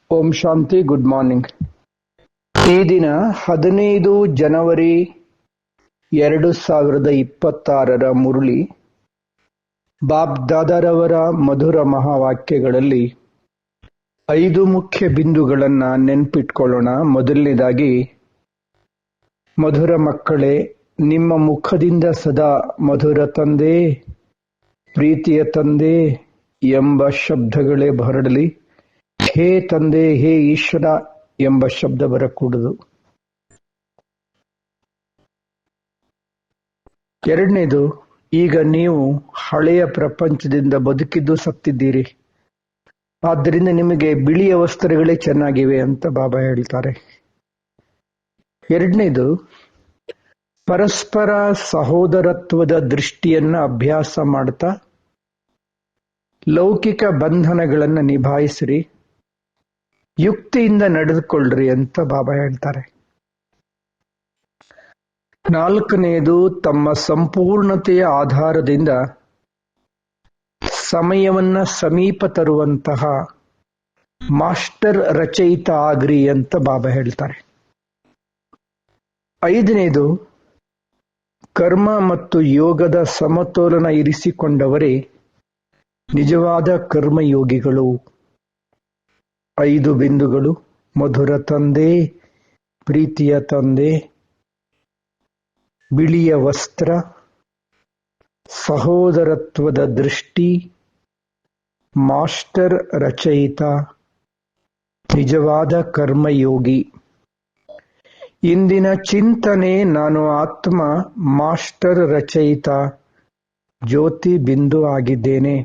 ಓಂ ಶಾಂತಿ. Good morning. ಈ ದಿನ 15 ಜನವರಿ 2026 Murali Bob ದಾದಾರವರ ಮಧುರ ಮಹಾವಾಕ್ಯಗಳಲ್ಲಿ 5 ಮುಖ್ಯ ಬಿಂದುಗಳನ್ನು ನೆನ್ಪಿಟ್ಕೊಳ್ಳೋಣ. ಮೊದಲನೇದಾಗಿ, ಮಧುರ ಮಕ್ಕಳೇ, ನಿಮ್ಮ ಮುಖದಿಂದ ಸದಾ ಮಧುರ ತಂದೆ, ಪ್ರೀತಿಯ ತಂದೆ ಎಂಬ ಶಬ್ದಗಳೇ ಹೊರಡಲಿ. ಹೇ ತಂದೆ, ಹೇ ಈಶ್ವರ ಎಂಬ ಶಬ್ದ ಬರಕೂಡದು. ಎರಡನೇದು, ಈಗ ನೀವು ಹಳೆಯ ಪ್ರಪಂಚದಿಂದ ಬದುಕಿದ್ದು ಸತ್ತಿದ್ದೀರಿ, ಆದ್ದರಿಂದ ನಿಮಗೆ ಬಿಳಿಯ ವಸ್ತ್ರಗಳೇ ಚೆನ್ನಾಗಿವೆ ಅಂತ ಬಾಬಾ ಹೇಳ್ತಾರೆ. ಎರಡನೇದು, ಪರಸ್ಪರ ಸಹೋದರತ್ವದ ದೃಷ್ಟಿಯನ್ನ ಅಭ್ಯಾಸ ಮಾಡ್ತಾ ಲೌಕಿಕ ಬಂಧನಗಳನ್ನು ನಿಭಾಯಿಸ್ರಿ, ಯುಕ್ತಿಯಿಂದ ನಡೆದುಕೊಳ್ಳ್ರಿ ಅಂತ ಬಾಬಾ ಹೇಳ್ತಾರೆ. ನಾಲ್ಕನೆಯದು, ತಮ್ಮ ಸಂಪೂರ್ಣತೆಯ ಆಧಾರದಿಂದ ಸಮಯವನ್ನ ಸಮೀಪ ತರುವಂತಹ ಮಾಸ್ಟರ್ ರಚಯಿತ ಆಗ್ರಿ ಅಂತ ಬಾಬಾ ಹೇಳ್ತಾರೆ. ಐದನೇದು, ಕರ್ಮ ಮತ್ತು ಯೋಗದ ಸಮತೋಲನ ಇರಿಸಿಕೊಂಡವರೇ ನಿಜವಾದ ಕರ್ಮಯೋಗಿಗಳು. 5 ಬಿಂದುಗಳು: ಮಧುರ ತಂದೆ, ಪ್ರೀತಿಯ ತಂದೆ, ಬಿಳಿಯ ವಸ್ತ್ರ, ಸಹೋದರತ್ವದ ದೃಷ್ಟಿ, ಮಾಸ್ಟರ್ ರಚಯಿತ, ನಿಜವಾದ ಕರ್ಮಯೋಗಿ. ಇಂದಿನ ಚಿಂತನೆ: ನಾನು ಆತ್ಮ ಮಾಸ್ಟರ್ ರಚಯಿತ ಜ್ಯೋತಿ ಬಿಂದು ಆಗಿದ್ದೇನೆ.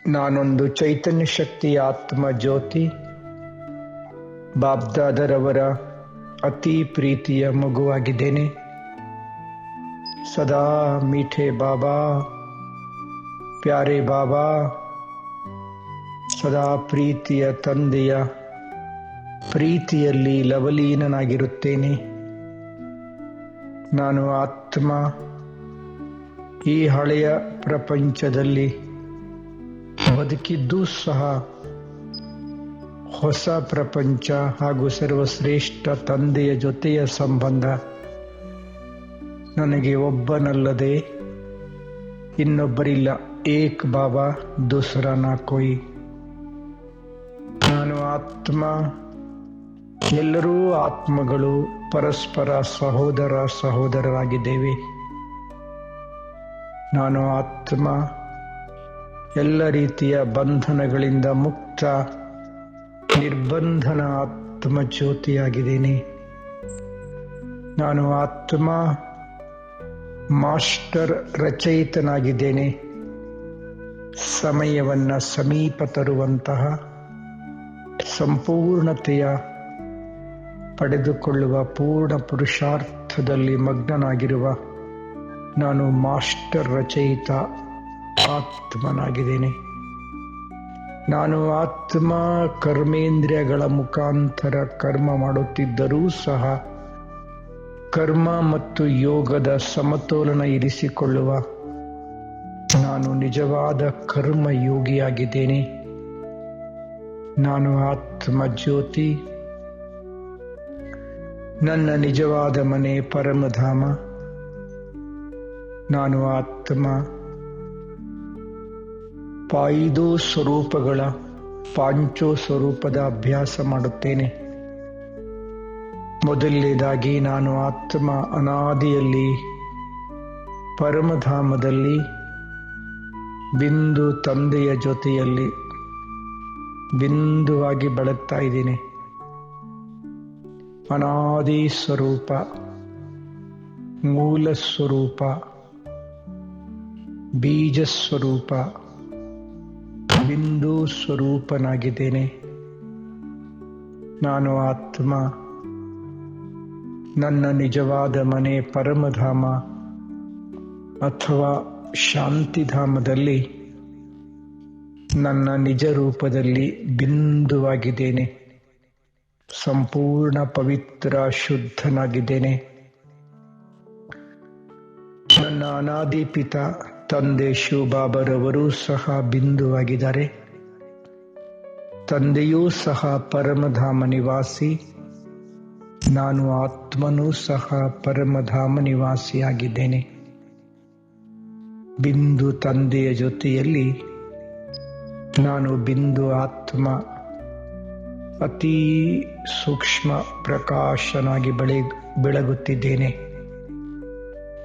ನಾನೊಂದು ಚೈತನ್ಯ ಶಕ್ತಿಯ ಆತ್ಮ ಜ್ಯೋತಿ, ಬಾಬ್ದಾದರವರ ಅತಿ ಪ್ರೀತಿಯ ಮಗುವಾಗಿದ್ದೇನೆ. ಸದಾ ಮೀಠೆ ಬಾಬಾ, ಪ್ಯಾರೆ ಬಾಬಾ, ಸದಾ ಪ್ರೀತಿಯ ತಂದೆಯ ಪ್ರೀತಿಯಲ್ಲಿ ಲವಲೀನನಾಗಿರುತ್ತೇನೆ. ನಾನು ಆತ್ಮ ಈ ಹಳೆಯ ಪ್ರಪಂಚದಲ್ಲಿ ಬದುಕಿದ್ದೂ ಸಹ ಹೊಸ ಪ್ರಪಂಚ ಹಾಗೂ ಸರ್ವಶ್ರೇಷ್ಠ ತಂದೆಯ ಜೊತೆಯ ಸಂಬಂಧ ನನಗೆ ಒಬ್ಬನಲ್ಲದೆ ಇನ್ನೊಬ್ಬರಿಲ್ಲ. ಏಕ್ ಬಾಬಾ ದೂಸರಾ ನಾ ಕೋಯಿ. ನಾನು ಆತ್ಮ, ಎಲ್ಲರೂ ಆತ್ಮಗಳು ಪರಸ್ಪರ ಸಹೋದರರಾಗಿದ್ದೇವೆ. ನಾನು ಆತ್ಮ, ಎಲ್ಲ ರೀತಿಯ ಬಂಧನಗಳಿಂದ ಮುಕ್ತ ನಿರ್ಬಂಧನ ಆತ್ಮ ಜ್ಯೋತಿಯಾಗಿದ್ದೇನೆ. ನಾನು ಆತ್ಮ ಮಾಸ್ಟರ್ ರಚಯಿತನಾಗಿದ್ದೇನೆ. ಸಮಯವನ್ನ ಸಮೀಪ ತರುವಂತಹ ಸಂಪೂರ್ಣತೆಯ ಪಡೆದುಕೊಳ್ಳುವ ಪೂರ್ಣ ಪುರುಷಾರ್ಥದಲ್ಲಿ ಮಗ್ನನಾಗಿರುವ ನಾನು ಮಾಸ್ಟರ್ ರಚಯಿತ ಆತ್ಮನಾಗಿದ್ದೇನೆ. ನಾನು ಆತ್ಮ ಕರ್ಮೇಂದ್ರಿಯಗಳ ಮುಖಾಂತರ ಕರ್ಮ ಮಾಡುತ್ತಿದ್ದರೂ ಸಹ ಕರ್ಮ ಮತ್ತು ಯೋಗದ ಸಮತೋಲನ ಇರಿಸಿಕೊಳ್ಳುವ ನಾನು ನಿಜವಾದ ಕರ್ಮಯೋಗಿಯಾಗಿದ್ದೇನೆ. ನಾನು ಆತ್ಮ ಜ್ಯೋತಿ. ನನ್ನ ನಿಜವಾದ ಮನೆ ಪರಮಧಾಮ. ನಾನು ಆತ್ಮ 5 ಸ್ವರೂಪಗಳ ಪಾಂಚೋ ಸ್ವರೂಪದ ಅಭ್ಯಾಸ ಮಾಡುತ್ತೇನೆ. ಮೊದಲನೇದಾಗಿ, ನಾನು ಆತ್ಮ ಅನಾದಿಯಲ್ಲಿ ಪರಮಧಾಮದಲ್ಲಿ ಬಿಂದು ತಂದೆಯ ಜೊತೆಯಲ್ಲಿ ಬಿಂದುವಾಗಿ ಬೆಳಗ್ತಾ ಇದ್ದೀನಿ. ಅನಾದಿ ಸ್ವರೂಪ, ಮೂಲ ಸ್ವರೂಪ, ಬೀಜ ಸ್ವರೂಪ, ಬಿಂದು ಸ್ವರೂಪನಾಗಿದ್ದೇನೆ. ನಾನು ಆತ್ಮ, ನನ್ನ ನಿಜವಾದ ಮನೆ ಪರಮಧಾಮ ಅಥವಾ ಶಾಂತಿಧಾಮದಲ್ಲಿ ನನ್ನ ನಿಜ ರೂಪದಲ್ಲಿ ಬಿಂದುವಾಗಿದ್ದೇನೆ. ಸಂಪೂರ್ಣ ಪವಿತ್ರ ಶುದ್ಧನಾಗಿದ್ದೇನೆ. ನನ್ನ ಅನಾದಿ ಪಿತ ತಂದೆ ಶಿವ ಬಾಬರವರು ಸಹ ಬಿಂದುವಾಗಿದ್ದಾರೆ. ತಂದೆಯೂ ಸಹ ಪರಮಧಾಮ ನಿವಾಸಿ, ನಾನು ಆತ್ಮನೂ ಸಹ ಪರಮಧಾಮ ನಿವಾಸಿಯಾಗಿದ್ದೇನೆ. ಬಿಂದು ತಂದೆಯ ಜೊತೆಯಲ್ಲಿ ನಾನು ಬಿಂದು ಆತ್ಮ ಅತೀ ಸೂಕ್ಷ್ಮ ಪ್ರಕಾಶನಾಗಿ ಬೆಳಗುತ್ತಿದ್ದೇನೆ.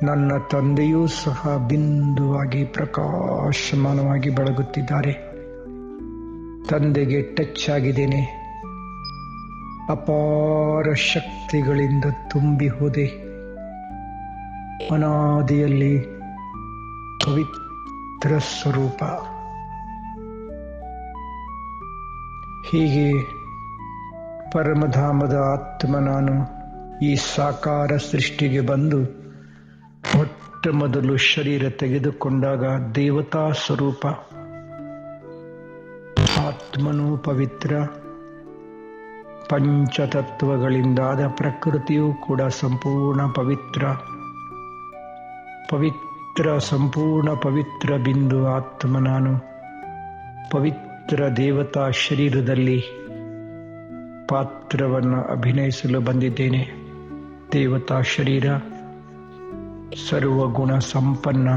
ನನ್ನ ತಂದೆಯೂ ಸಹ ಬಿಂದುವಾಗಿ ಪ್ರಕಾಶಮಾನವಾಗಿ ಬೆಳಗುತ್ತಿದ್ದಾರೆ. ತಂದೆಗೆ ಟಚ್ ಆಗಿದ್ದೇನೆ. ಅಪಾರ ಶಕ್ತಿಗಳಿಂದ ತುಂಬಿ ಹೋದೆ. ಅನಾದಿಯಲ್ಲಿ ಪವಿತ್ರ ಸ್ವರೂಪ. ಹೀಗೆ ಪರಮಧಾಮದ ಆತ್ಮ ನಾನು ಈ ಸಾಕಾರ ಸೃಷ್ಟಿಗೆ ಬಂದು ಮೊಟ್ಟ ಮೊದಲು ಶರೀರ ತೆಗೆದುಕೊಂಡಾಗ ದೇವತಾ ಸ್ವರೂಪ. ಆತ್ಮನೂ ಪವಿತ್ರ, ಪಂಚತತ್ವಗಳಿಂದಾದ ಪ್ರಕೃತಿಯೂ ಕೂಡ ಸಂಪೂರ್ಣ ಪವಿತ್ರ. ಸಂಪೂರ್ಣ ಪವಿತ್ರ ಬಿಂದು ಆತ್ಮ ನಾನು ಪವಿತ್ರ ದೇವತಾ ಶರೀರದಲ್ಲಿ ಪಾತ್ರವನ್ನು ಅಭಿನಯಿಸಲು ಬಂದಿದ್ದೇನೆ. ದೇವತಾ ಶರೀರ ಸರ್ವಗುಣ ಸಂಪನ್ನ,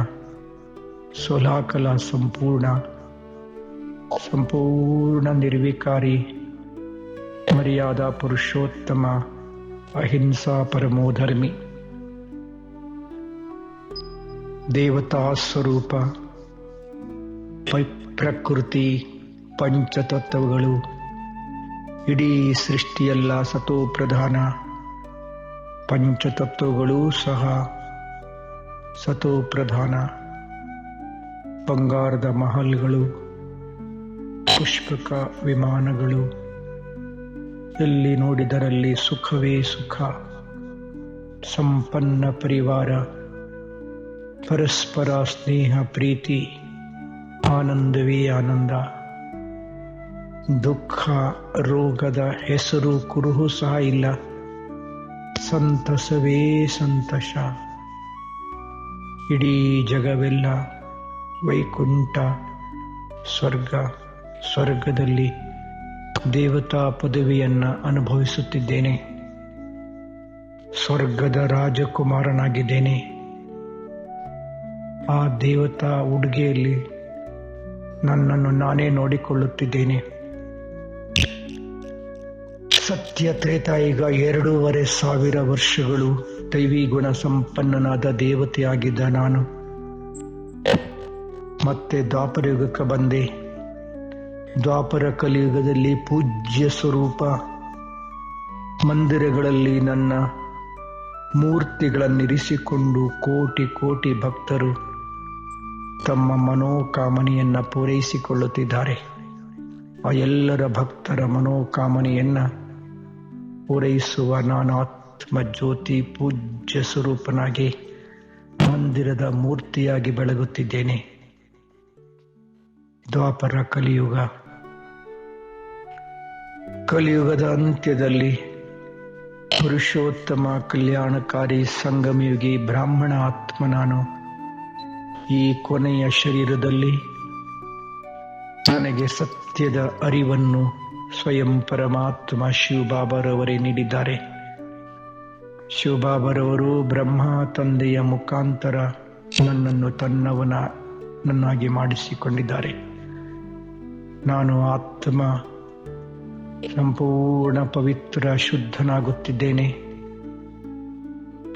ಸೋಲಾಕಲ ಸಂಪೂರ್ಣ ನಿರ್ವಿಕಾರಿ, ಮರ್ಯಾದಾ ಪುರುಷೋತ್ತಮ, ಅಹಿಂಸಾ ಪರಮೋಧರ್ಮಿ. ದೇವತಾ ಸ್ವರೂಪ, ಪ್ರಕೃತಿ, ಪಂಚತತ್ವಗಳು, ಇಡೀ ಸೃಷ್ಟಿಯೆಲ್ಲ ಸತೋ ಪ್ರಧಾನ. ಪಂಚತತ್ವಗಳೂ ಸಹ ಸತೋ ಪ್ರಧಾನ. ಬಂಗಾರದ ಮಹಲ್ಗಳು, ಪುಷ್ಪಕ ವಿಮಾನಗಳು, ಎಲ್ಲಿ ನೋಡಿದರಲ್ಲಿ ಸುಖವೇ ಸುಖ. ಸಂಪನ್ನ ಪರಿವಾರ, ಪರಸ್ಪರ ಸ್ನೇಹ ಪ್ರೀತಿ, ಆನಂದವೇ ಆನಂದ. ದುಃಖ ರೋಗದ ಹೆಸರು ಕುರುಹು ಸಹ ಇಲ್ಲ. ಸಂತಸವೇ ಸಂತಸ. ಇಡೀ ಜಗವೆಲ್ಲ ವೈಕುಂಠ, ಸ್ವರ್ಗದಲ್ಲಿ ದೇವತಾ ಪದವಿಯನ್ನು ಅನುಭವಿಸುತ್ತಿದ್ದೇನೆ. ಸ್ವರ್ಗದ ರಾಜಕುಮಾರನಾಗಿದ್ದೇನೆ. ಆ ದೇವತಾ ಉಡುಗೆಯಲ್ಲಿ ನನ್ನನ್ನು ನಾನೇ ನೋಡಿಕೊಳ್ಳುತ್ತಿದ್ದೇನೆ. ಸತ್ಯ ತ್ರೇತಾಯುಗ 2500 ವರ್ಷಗಳು ದೈವಿ ಗುಣ ಸಂಪನ್ನನಾದ ದೇವತೆಯಾಗಿದ್ದ ನಾನು ಮತ್ತೆ ದ್ವಾಪರಯುಗಕ್ಕೆ ಬಂದೆ. ದ್ವಾಪರ ಕಲಿಯುಗದಲ್ಲಿ ಪೂಜ್ಯ ಸ್ವರೂಪ ಮಂದಿರಗಳಲ್ಲಿ ನನ್ನ ಮೂರ್ತಿಗಳನ್ನಿರಿಸಿಕೊಂಡು ಕೋಟಿ ಕೋಟಿ ಭಕ್ತರು ತಮ್ಮ ಮನೋಕಾಮನೆಯನ್ನು ಪೂರೈಸಿಕೊಳ್ಳುತ್ತಿದ್ದಾರೆ. ಆ ಎಲ್ಲರ ಭಕ್ತರ ಮನೋಕಾಮನೆಯನ್ನು ಪೂರೈಸುವ ನಾನು ಆತ್ಮ ಜ್ಯೋತಿ ಪೂಜ್ಯ ಸ್ವರೂಪನಾಗಿ ಮಂದಿರದ ಮೂರ್ತಿಯಾಗಿ ಬೆಳಗುತ್ತಿದ್ದೇನೆ. ದ್ವಾಪರ ಕಲಿಯುಗದ ಅಂತ್ಯದಲ್ಲಿ ಪುರುಷೋತ್ತಮ ಕಲ್ಯಾಣಕಾರಿ ಸಂಗಮಯುಗಿ ಬ್ರಾಹ್ಮಣ ಆತ್ಮ ನಾನು ಈ ಕೊನೆಯ ಶರೀರದಲ್ಲಿ ನನಗೆ ಸತ್ಯದ ಅರಿವನ್ನು ಸ್ವಯಂ ಪರಮಾತ್ಮ ಶಿವಬಾಬಾರವರೇ ನೀಡಿದ್ದಾರೆ. ಶಿವಬಾಬಾರವರು ಬ್ರಹ್ಮ ತಂದೆಯ ಮುಖಾಂತರ ನನ್ನನ್ನು ನನ್ನಾಗಿ ಮಾಡಿಸಿಕೊಂಡಿದ್ದಾರೆ. ನಾನು ಆತ್ಮ ಸಂಪೂರ್ಣ ಪವಿತ್ರ ಶುದ್ಧನಾಗುತ್ತಿದ್ದೇನೆ.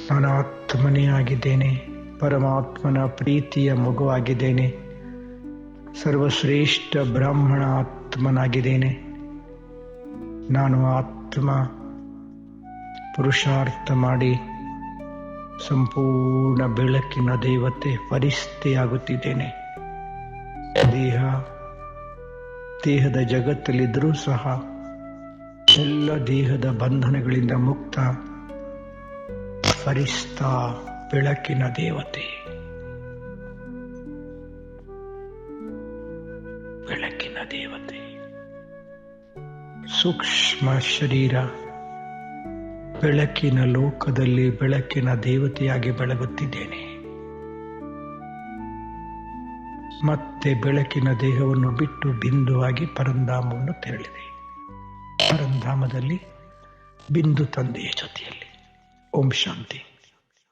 ನಾನು ಆತ್ಮನೇ ಆಗಿದ್ದೇನೆ. ಪರಮಾತ್ಮನ ಪ್ರೀತಿಯ ಮಗುವಾಗಿದ್ದೇನೆ. ಸರ್ವಶ್ರೇಷ್ಠ ಬ್ರಾಹ್ಮಣ ಆತ್ಮನಾಗಿದ್ದೇನೆ. ನಾನು ಆತ್ಮ ಪುರುಷಾರ್ಥ ಮಾಡಿ ಸಂಪೂರ್ಣ ಬೆಳಕಿನ ದೇವತೆ ಫರಿಸ್ತೆಯಾಗುತ್ತಿದ್ದೇನೆ. ದೇಹದ ಜಗತ್ತಲ್ಲಿದ್ದರೂ ಸಹ ಎಲ್ಲ ದೇಹದ ಬಂಧನಗಳಿಂದ ಮುಕ್ತ ಫರಿಸ್ತಾ ಬೆಳಕಿನ ದೇವತೆ. ಬೆಳಕಿನ ದೇವತೆ ಸೂಕ್ಷ್ಮ ಶರೀರ ಬೆಳಕಿನ ಲೋಕದಲ್ಲಿ ಬೆಳಕಿನ ದೇವತೆಯಾಗಿ ಬೆಳಗುತ್ತಿದ್ದೇನೆ. ಮತ್ತೆ ಬೆಳಕಿನ ದೇಹವನ್ನು ಬಿಟ್ಟು ಬಿಂದುವಾಗಿ ಪರಂಧಾಮವನ್ನು ತೆರಳಿದೆ. ಪರಂಧಾಮದಲ್ಲಿ ಬಿಂದು ತಂದೆಯ ಜೊತೆಯಲ್ಲಿ. ಓಂ ಶಾಂತಿ.